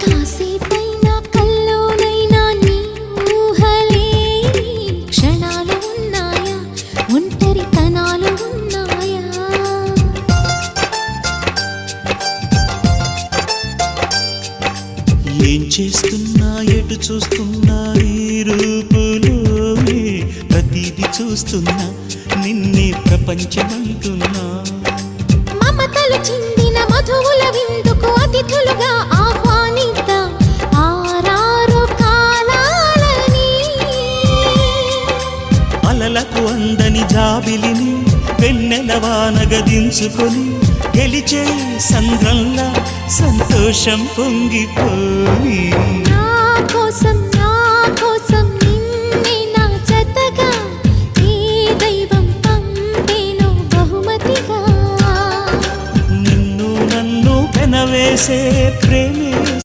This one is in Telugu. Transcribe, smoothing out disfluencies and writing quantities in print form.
కాసేపైనా కల్లోనైనా నీ ఊహలే క్షణాలు ఉన్నాయా, ఒంటరితనాలు ఉన్నాయా? ఏం చేస్తున్నా ఎటు చూస్తున్నా ఈ రూపులోనే ప్రతిదీ చూస్తున్నా నిన్నే ప్రపంచమంటున్నా. మమతలు చిందిన మధువుల విందుకు అతిథులుగా ఆహ్వానిద్దాం ఆరారు కాలాలని. అలలకు అందని జాబిలిని వెన్నెల వానగదించుకొని గెలిచే సంద్రంలా సంతోషం పొంగిపోయి. నా కోసం నిన్నే నా జతగా ఏ దైవం పంపేనో బహుమతిగా. నిన్ను నన్ను పెనవేసే ప్రేమ